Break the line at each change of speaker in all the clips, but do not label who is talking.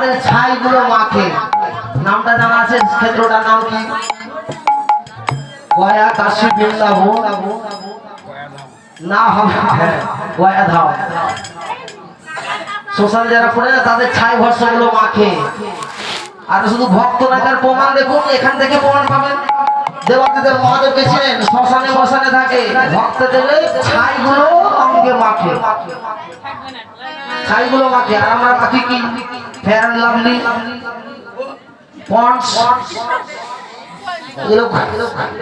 তাদের ছাইগুলো মাখে। নামটা জানা আছে? ক্ষেত্রটার নাম কি? গয়া কাশী বৃন্দাবন না হবে, গয়া ধাম। শ্মশান যারা পড়ে না তাদের ছাই ভস্মগুলো মাখে। আর শুধু ভক্ত নাকার প্রমাণ দেখুন, এখান থেকে প্রমাণ পাবেন। দেবতাদের মহাদেব পেয়েছিলেন শ্মশানে মশানে থাকে, ভক্তদের ছাইগুলো অঙ্গে মাখে, ছাইগুলো মাখে। আর আমরা মাখি কি? ফেয়ার অ্যান্ড লাভলি, পন্ডস,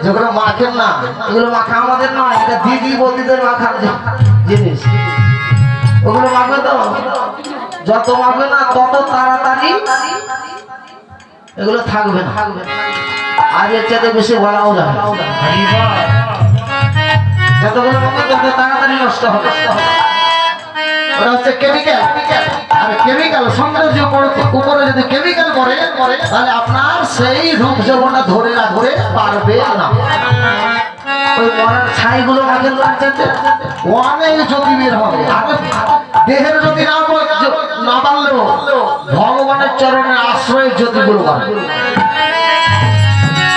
যেগুলো মাখেন না, এগুলো মাখা আমাদের নয়, এটা দিদি বৌদিদের মাখার জিনিস। ওগুলো মাখবে তো, যত মাখবে না তত তাড়াতাড়ি এগুলো থাকবে না। আজ এর চাইতে বেশি বলাও যায়, যতগুলো মাখবে তত তাড়াতাড়ি নষ্ট হবে। ওটা হচ্ছে কেমিক্যাল। আর কেমিক্যাল সৌন্দর্য উপরে যদি কেমিক্যাল করে তাহলে আপনার সেই রূপ যৌবনটা ধরে রাখতে পারবে না। ওই মরার ছাইগুলো মাখেন অনেক জ্যোতি বের হবে। দেহের যদি না বাড়লেও ভগবানের চরণের আশ্রয়ের জ্যোতিগুলো বাড়বে।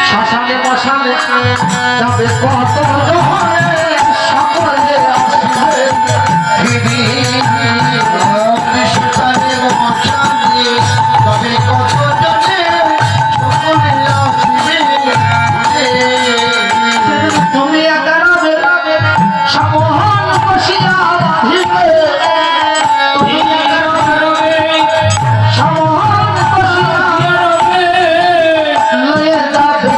শ্মশানে মশানে যাবে কত সকলে আসবে তুমি একা রবে সমোহন বসিয়া বাঁধিবে, তুমি একা রবে সমোহন বসিয়া লয়ে যাবে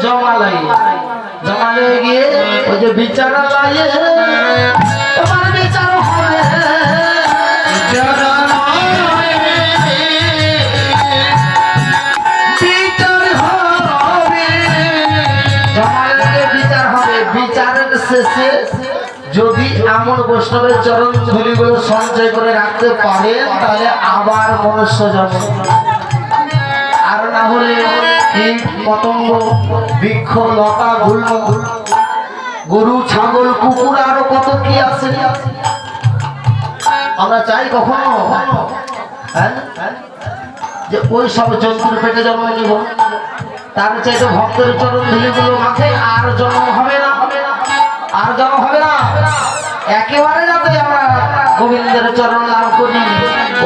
জহমা জমালে গিয়ে ওই যে বিচারালয়ে তোমার বিচার হবে। বিচার হবে, বিচারের শেষে যদি এমন বৈষ্ণবের চরণ ধুলিগুলো সঞ্চয় করে রাখতে পারেন তাহলে আবার মনুষ্য জন্ম। আর না হলে কীট পতঙ্গ বৃক্ষ লতা গুল্ম গরু ছাগল কুকুর আরো কত কি আছে। আমরা চাই কখনো যে ওই সব জন্তুর পেটে জন্ম নিব? তার চাইতে ভক্তের চরণ ধুলিগুলো মাঠে আর জন্ম হবে না, আর জন্ম হবে না। একেবারে যাতে আমরা গোবিন্দের চরণ লাভ করি,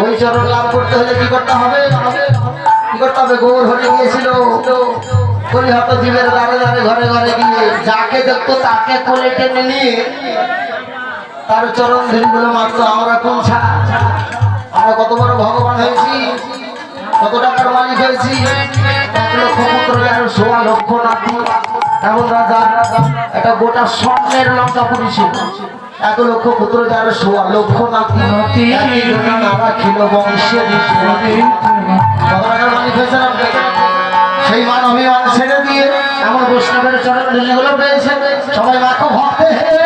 ওই চরণ লাভ করতে হলে কি করতে হবে? কি করতে হবে? গৌর হরে গিয়েছিল কলিহত জীবের দ্বারে দ্বারে ঘরে ঘরে গিয়ে যাকে দেখতো তাকে কোলে টেনে নিয়ে তার চরণ ধুলিগুলো মাত্র। আমরা কোন ছাড়া? আমরা কত বড় ভগবান হয়েছি, কত টাকার মালিক হয়েছি, 1 লক্ষ পুত্র আর 1.25 লক্ষ নাতি। এমন রাজা একটা গোটা স্বর্ণের লঙ্কা পুরী ছিল, 1 লক্ষ পুত্র যার 1.25 লক্ষ নাতি। নারা ছিল বংশে কত টাকার মালিক হয়েছেন আপনি? সেই মান অভিমান ছেড়ে দিয়ে এমন বৈষ্ণবের চরণ ধুলিগুলো পেয়েছে। সবাই মাখো ভক্তে হে